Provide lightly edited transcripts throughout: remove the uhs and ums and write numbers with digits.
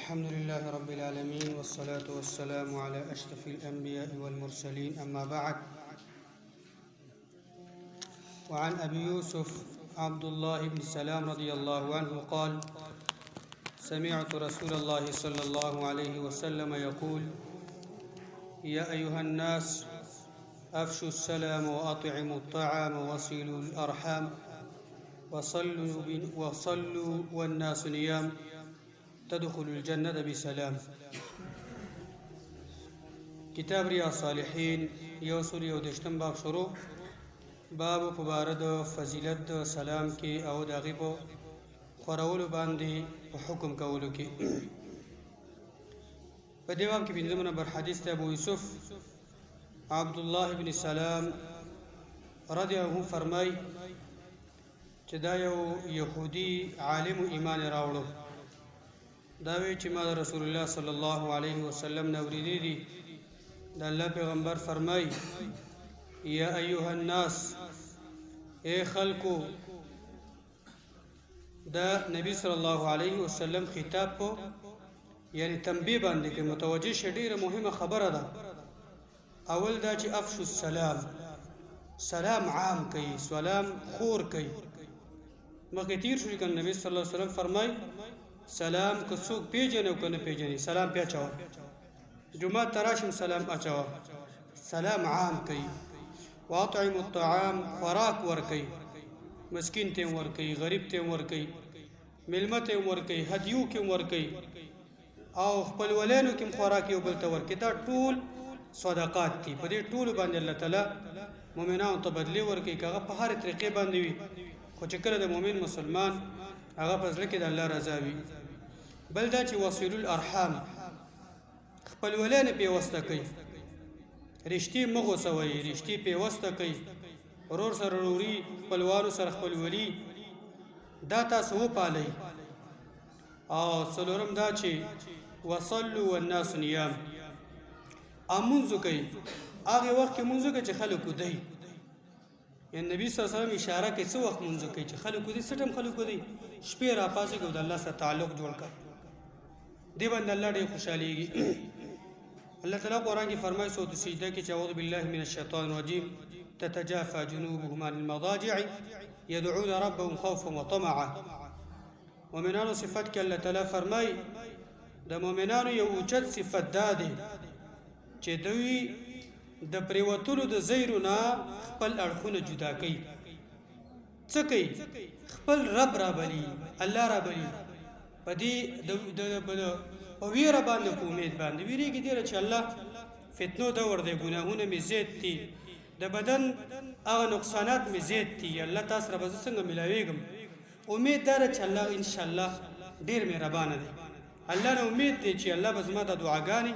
الحمد لله رب العالمين والصلاة والسلام على أشرف الأنبياء والمرسلين أما بعد. وعن أبي يوسف عبد الله بن سلام رضي الله عنه قال: سمعت رسول الله صلى الله عليه وسلم يقول: يا أيها الناس أفشوا السلام وأطعموا الطعام وصلوا الأرحام وصلوا والناس نيام تدخلوا الجنة بسلام. کتاب رياض صالحین یوسل یو دشتم باب شروع. باب مبارد فضیلت سلام کی او داغی په خورولو باندې په حکم کولو کې. په دې باب کې پنځم نمبر حدیث ته ابو یوسف عبد الله بن سلام رضی الله عنه فرمای چې دا یو يهودي عالم ایمان راوړو. دا وی چې ما رسول الله صلی الله علیه وسلم نو ورېدی دي د الله پیغمبر فرمای: یا ایها الناس، اے خلقو. دا نبی صلی الله علیه وسلم خطاب په یعنی تنبیه باندې کې متوجه شه. ډیره مهمه خبره ده. اول دا چې افشو السلام، سلام عام کوي، سلام خور کوي. مخکې تیر شو چې نبی صلی الله علیه وسلم فرمای: سلام که څوک پیژني او که نه پیژني سلام پې اچوه. جمعه تراشم سلام اچوه. سلام عام کوي. واطعموا الطعام، خوراک ورکوي، مسکین ته ورکوي، غریب ته ورکوي، میلمه ته ورکوي، هدیو کې ورکوي او خپلوالانو کې خوراک یو بل ته ورکوي. دا ټول صدقات دي. په دې ټولو باندې الله تعالی مؤمنانو ته بدلی ورکوي، که هغه په هرې طریقې باندې وي. خو چې کله د مؤمن مسلمان هغه په زړه کې د الله رضا وي. بل دا چې وصلوا الارحام، خپلوالان پیوسته کوي، رشتې مه غوڅوئ، رشتې پیوسته کوي، ورور سره وروري، خپلوانو سره خپلولي، دا تاسو وپالئ. او څلورم دا چې وصلوا والناس نيام، امونځ کوي. هغه وخت کې مونځ کوي چې خلک ودی. یعنی نبی صلی الله علیه وسلم اشاره کوي څه وخت مونږ کوي چې خلکو دي، سټم خلکو دي، شپې را پاسې کو د الله سره تعلق جوړ کړ. دی باندې الله ډېر خوشاليږي. الله تعالی قرآن کې فرمایي سورۃ سجده کې چې اعوذ بالله من الشیطان الرجیم تتجافى جنوبهم عن المضاجع يدعون ربهم خوفا وطمعا. مؤمنانو صفات کې الله تعالی فرمایي د مؤمنانو یو اوچت صفت دا دی چې دوی د پریوتلو د زیرو نه خپل اړخونه جدا کوي. څه کوي؟ خپل رب را بلی، الله را بلی. په دې په ویره باندې، په امید باندې ویریږي دی چې الله فتنو دور دی، ګناهونه مې زیات دي، د بدن هغه نقصانات مې زیات دي، الله تاسو سره به زه څنګه ملاویږم. امید داره چې الله انشاءالله ډېر مهربانه دی. الله نه امید دی چې الله به زما د دعاګانې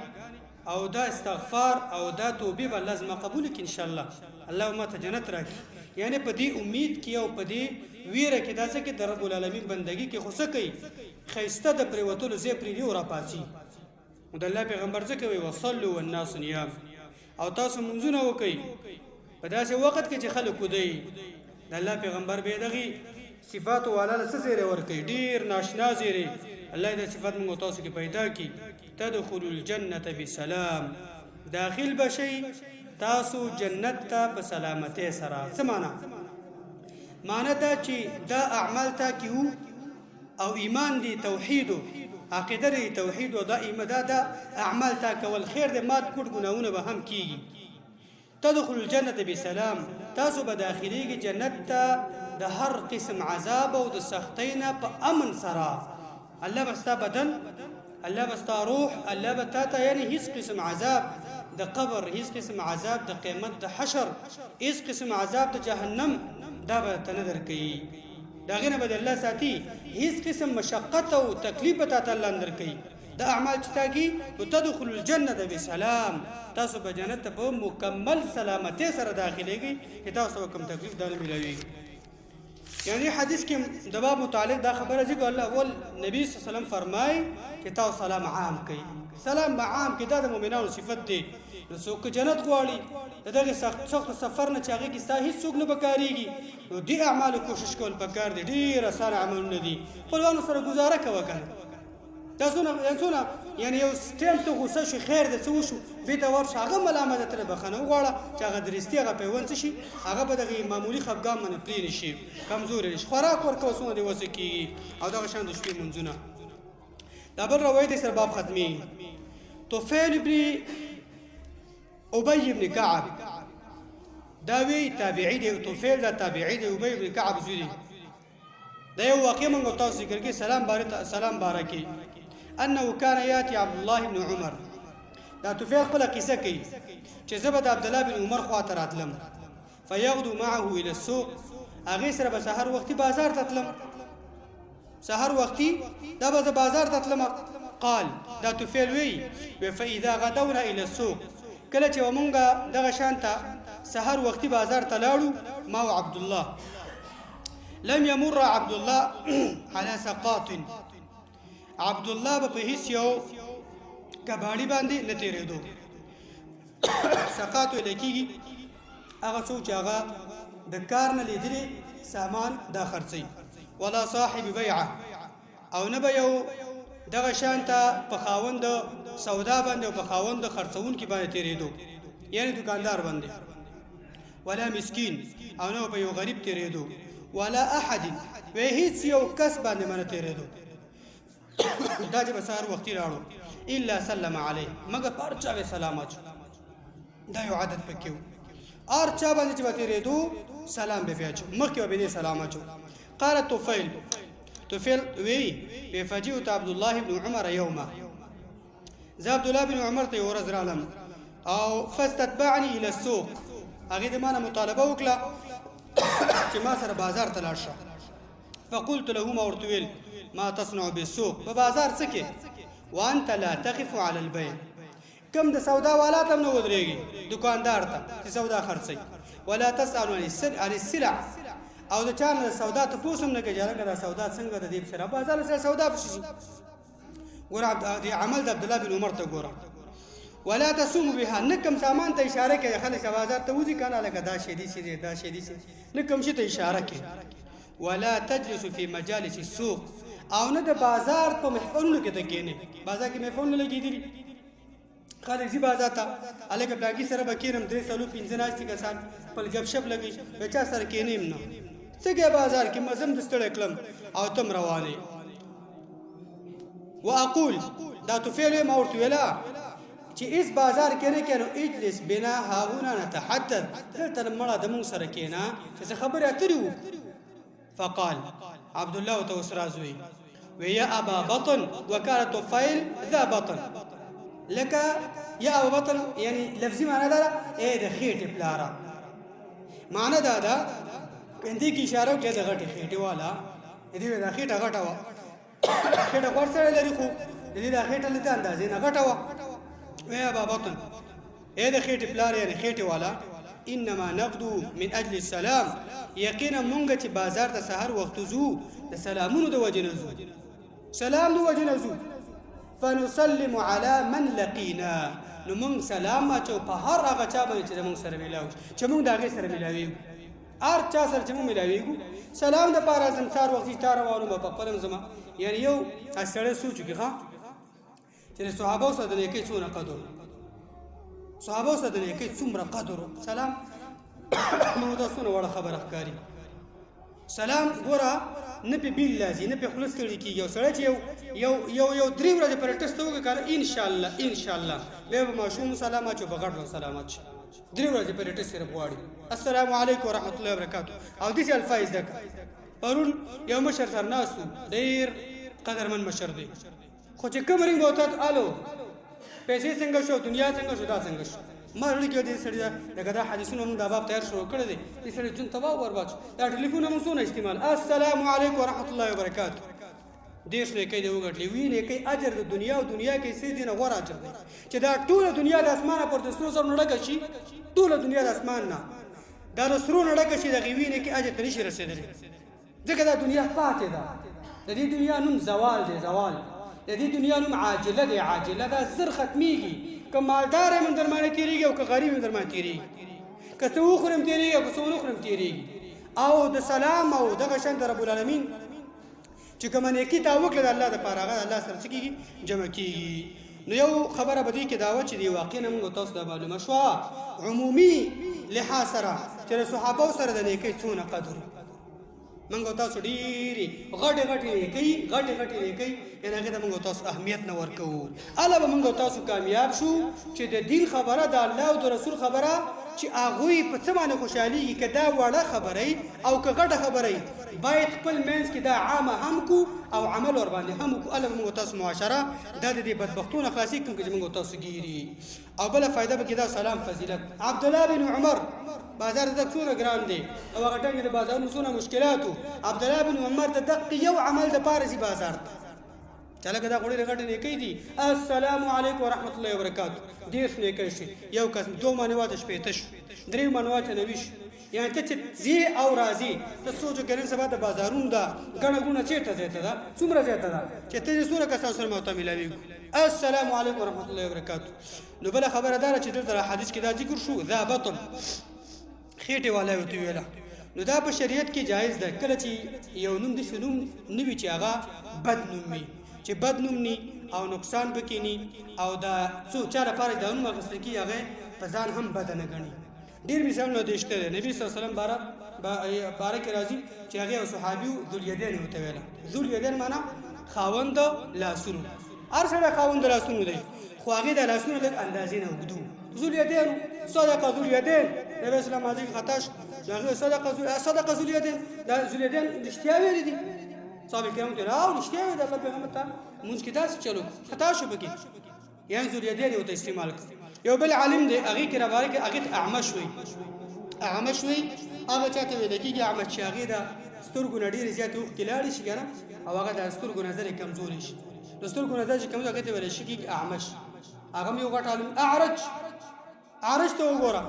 او دا استغفار او دا توبه به الله زما قبول کړي انشاءالله، الله ما ته جنت راکړي. یعنی په دې امید کې او په دې ویره کې دا څه کې د رب العالمین بندګي کې خو څه کوي؟ خیسته د پریوتلو ځای پرېږدي او راپاڅي. نو د الله پیغمبر څه کوي؟ وصلوا والناس نيام. او تاسو منځونه وکئ په داسې وخت کې چې خلک ودی. د الله پیغمبر به دغې صفاتو والا له څه زیری ورکوي؟ ډېر ناشنا زیری. الله دې صفات موږ تاسو کې پیدا کړي. تدخلوا الجنة بسلام، داخل بشي تاسو جنت ته په سلامتی سره. څه معنی دا چې دا اعمال تا کیو او ایمان دی، توحید او عقیده دی، توحید او دا ایمان دا اعمال تا کول خیر دی، مات کوټ ګناونه به هم کیږي. تدخل الجنة بسلام، تاسو به داخليږي جنت ته د هر قسم عذاب او د سختینا په امن سره. الله بستا بدن، الله بستا روح، الله بتاتا یعنی هیڅ قسم عذاب د قبر، هیڅ قسم عذاب د قیامت د حشر، هیڅ قسم عذاب د جهنم دا به تندر کوي. دا غنه به الله ساتي. هیڅ قسم مشقت او تکلیف ته الله اندر کوي. دا اعمال چې تاګي تدخل الجنة بسلام، تاسو به جنت په مکمل سلامتی سره داخليږي چې تاسو کوم تکلیف دانه ملوي. یعنی حدیث کې د باب متعلق دا خبره ذکر الله اول نبی صلی الله علیه وسلم فرمای چې تاسو سلام عام کوي. سلام عام کې دا د مؤمنانو صفت دی. نو څوک جنت غواړي دغه سخت سفر نه چاغي کې ستا هیڅ څوک نه بکاریږي. نو دې اعمال کوشش کول پکار دي. ډیر اسانه عملونه دي. خپلوانو سره گزاره کوه کنه. تاسونه یعنی یو ټیم ته غوسه شي خیر د څه وشو بیرته ورشه هغه ملامت ترې بخښنه وغواړه چې هغه درستي هغه پیوند څه شي هغه به دغه معمولي خفګان باندې پرې نه شي کمزوری نه شي خوراک ورکوه څومره دې وسه کېږي او دغه شان د شپې لمونځونه دا بل روایت یې سره باب ختمېږي طفیل بن ابی بن کعب دا وی تابعی دی طفیل دا تابعی دی ابی بن کعب زوی دی دا یو واقع موږ تاسو ذکر کې سلام بارکی انه كان ياتي عبد الله بن عمر دا طفیل خپل قصه کوي چې زه به د عبد الله بن عمر خواته راتلم فيغدو معه الى السوق هغه سره به سحر وختي بازار ته تلم سحر وختي دا به بازار ته تلم قال دا طفیل وی فاذا غدونا الى السوق کله چې ومونږه دغه شانته سحر وختي بازار ته لاړو ما عبد الله لم يمر عبد الله على سقاط عبد الله په هیڅ یو کباړي باندې نه تیرېدو سقاط لکېږي هغه څوک چې هغه د کار نه لیدلي سامان دا خرڅي ولا صاحب بیعه او نه به یو دغه شانته په خاوند سودا باندې او په خاوند خرڅون کې باندې تیرېدو یعنی دکاندار باندې ولا مسکین او نه په یو غریب تیرېدو ولا احد و هیڅ یو کس باندې باندې تیرېدو دا چې بسار وختي راړو الا سلم علیه مګر پر چا وی سلامات دا یو عادت پکې اور چا باندې چې تیرېدو سلام به پیاچو مخکې به سلامات قال طفیل وی فجئت عبد الله بن عمر يوما ذا عبد الله بن عمر ته ورځ رالم او فاستتبعني الى السوق هغه د مانه مطالبه وکړه چې ما سره بازار ته لاړ شه فقلت له ما ورتویل ما تصنع بالسوق په بازار څه کې وانت لا تقف على البيع کم د سودا والا ته نو ودرېږي دکاندار ته چې سودا خرڅي ولا تسأل عن السلع او د چانه سودا ته پوسم نه کې جره دا سودا څنګه د دې سره بازار سره سودا بشي ګور عبد عمل د عبد الله بن عمر ته ګور ولا تسوم بها نکم سامان ته اشاره کوي خلک بازار ته وځي کنه لکه دا شی دي دا شی دي نکم شي ته اشاره کوي ولا تجلس في مجالس السوق او نه د بازار په محفلونو کې ته کېنه بازار کې محفلونه لګېدلي خلک زی بازار ته الګ بلاګي سره بکیرم 315 ناشتي کسان په جب شپ لګي بچا سره کېنیم نه څنګه بازار کې مزم دستړ کلم او تم رواني واقول دا تفعل ما ورت ولا چې اس بازار کې نه کینو اجلس بنا هاونا نتحدث دلته مړه د مون سره کېنا چې خبره اترو فقال عبد الله توسرازوي ويا ابا بطن وكان طفيل ذا بطن لك يا ابا بطن يعني لفظي معنى ده ايه ده خيټه بلارا معنى ده اندې کی اشاره کوي د غټي خېټه والا دې دا خېټه غټه وا خېټه ورسره لري خو دې دا خېټه لته اندازې نه غټه وا ويا ابا بطن ايه ده خېټه بلار يعني خېټه والا انما نغدو من اجل السلام یقینا مونږ چې بازار ته سحر وخت زو د سلامونو د وجه نزو سلام د وجه نزو فنسلم على من لقينا نو مونږ سلام اچو په هر هغه چا باندې چې مونږ سره ملاوي چې مونږ دغه سره ملاوي هر چا سره چې مونږ ملاوي سلام د پاره سمسار وخت تار وانه په خپل زما یعنی یو اسره سوچ کې ها چې صحابه سره د لیکي څونه قدر صحابه سره د لیکي څومره قدر سلام نو تاسو نو وړه خبره ښکاری سلام ګوره نه په بیل لازم نه په خلص کړي کی یو سره چې یو درې ورځې پر ټیسټ وکړه کار ان شاء الله به ماشوم سلام اچو بغړ سلامات درې ورځې پر ټیسټ سره بواړي السلام علیکم ورحمت الله وبرکاتہ او دې الفاظ دک پرون یو مشر سره ناسو ډیر قدرمن مشر دی خو چې کوم رنګ وته الو پیسې څنګه شو دنیا څنګه شو دا څنګه شو ما لري کې دې سړی دغه د حدیثونو موږ د باب تیار شروع کړی دی دې سړی جون تباہ ورباچ دا ټلیفون موږ سونه استعمال السلام علیکم ورحمت الله وبرکاتہ دیش نه کې دی وګټلی وی نه کې اجر د دنیا او دنیا کې سې دینه غوړ اجر دی چې دا ټول دنیا د اسمانه پر د سرو سره نړک شي ټول دنیا د اسمان نه دا د سرو نړک شي د غوی نه کې اجر نشي رسیدلی ځکه دا دنیا پاتې ده د دې دنیا نوم زوال دی زوال د دې دنیا نوم عاجله دی عاجله دا زر ختميږي که مالدار من درمانه تیریږي او که غریب من درمانه تیریږي که څه وخورم تیریږي او که څه ونه خورم تیریږي او د سلام او دغه شان د رب العالمین چې چې کومه نیکي تا وکړه د الله دپاره هغه الله سره څه کېږي جمع کېږي. نو یو خبره به دې کې دا وه چې دې واقع نه موږ تاسو دا معلومه شوه عمومي لحاظ سره چې د صحابو سره د نیکۍ څونه قدر موږ تاسو ډېرې غټې نیکۍ یعنې هغې ته موږ تاسو اهمیت نه ورکوو. هله به موږ تاسو کامیاب شو چې د دین خبره د الله او د رسول خبره چې هغوی په څه باندې خوشحالېږي که دا وړه خبره او که غټه خبره باید خپل منځ کې دا عامه هم کو او عمل ورباندې هم وکړو. هله به موږ تاسو معاشره دا د دې بدبختونه خلاصېږي کوم چې موږ تاسو ګیري. او بله فایده به کې دا سلام فضیلت. عبدالله بن عمر بازار د څونه ګران دی او هغه ټنګ د بازارونو څونه مشکلاتو. عبدالله بن عمر د دقې یو عمل دپاره ځي بازار ته چې هلکه دا خو ډېرې غټې نیکۍ دي. السلام علیکم ورحمت الله وبرکاتو 10 نیکۍ شي. یو کس 2 مانواته شپېته شو 3 مانواته 90 شو. یعنې ته چې ځې او راځې ته سوچ وکړې نن سبا د بازارونو دا ګڼه ګوڼه چېرته زیاته ده څومره زیاته ده چې ته چې څومره کسانو سره موته میلاوېږو. السلام علیکم ورحمت الله وبرکاتو. نو بله خبره دا ده چې دلته حدیث کې دا ذکر شو ذا بطن خېټې والا یې ورته ویله. نو دا په شریعت کې جایز ده کله چې یو نوم داسې نوم نه وي چې هغه بد نوم وي چې بد نوم ني او نقصان پکې ني او دا څو چا لپاره دا نوم اخیستل کېږي هغه په ځان هم بده نه ګڼي. ډېر مثالونه دې شته دی. نبي صلی الله علیه وسلم باره کې راځي چې هغې یو صحابي و ذوالیدین یې ورته ویله. ذوالیدین معنا خاوند لاسونو. هر سړی خاوند لاسونو دی خو هغې د لاسونو لږ اندازې نه اوږده و. ذوالیدین صدقه ذوالیدین نبي اسلام حاضر خطا شو هغې صدقه ذوالیدین دا ذوالیدین رښتیا ویلي دي. صحابه کرام ته راو رښتیا ویل د الله پیغمبر ته مونځ کې داسې چلو خطا شو پکې یعنې ذوالیدین یې ورته استعمال کړ. یو بل عالم دی هغې کې راوارې کې هغې ته اعمش وایي. اعمش وایي هغه چا ته ویل کېږي اعمش چې هغې د سترګو نه ډېرې زیاتې اوښکې لاړې شي که نه او هغه د سترګو نظر یې کمزورې شي. د سترګو نظر چې کمزور هغې ته ویلی شي کېږي اعمش. هغه هم یو غټ عالم. اعرج ته وګوره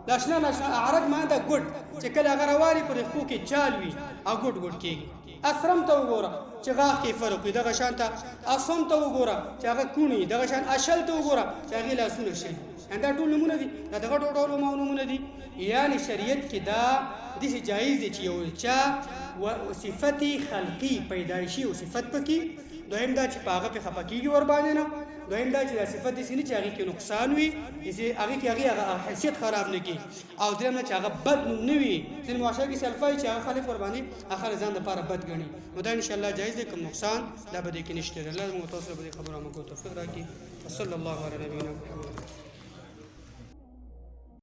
ناشنا اعرج معنا د ګوډ چې کله هغه رواني پر خپو کې چال وي او ګوډ کېږي. اسرم ته وګوره چې غاښ کې فرق وي دغه شان ته. اصم ته وګوره چې هغه کوڼ وي دغه شان. اشل ته وګوره چې هغې لاسونه شي. دا ټول نومونه دي دا د غټو ډولو نومونه دي. یعنې شریعت کې دا داسې جایز دی چې یو چا صفت خلقي پیدایشي او صفت پکې دویم دا چې په هغه پې خفه کېږي ورباندې نه. دویم دا چې دا صفت داسې نه چې هغې کې نقصان وي هغې کې هغې حیثیت خراب نه کړي. او درېیم دا چې هغه بد نوم نه وي. ځینې معاشره کې سلفه وي چې هغه خلک ورباندې هغه ځان دپاره بد ګڼي. نو دا انشاءالله جایز دی کوم نقصان دا به دې کې نشته دی. الله موږ تاسو ته په دې خبرو موږ توفیق راکړي. وصلی الله علی نبینا محمد.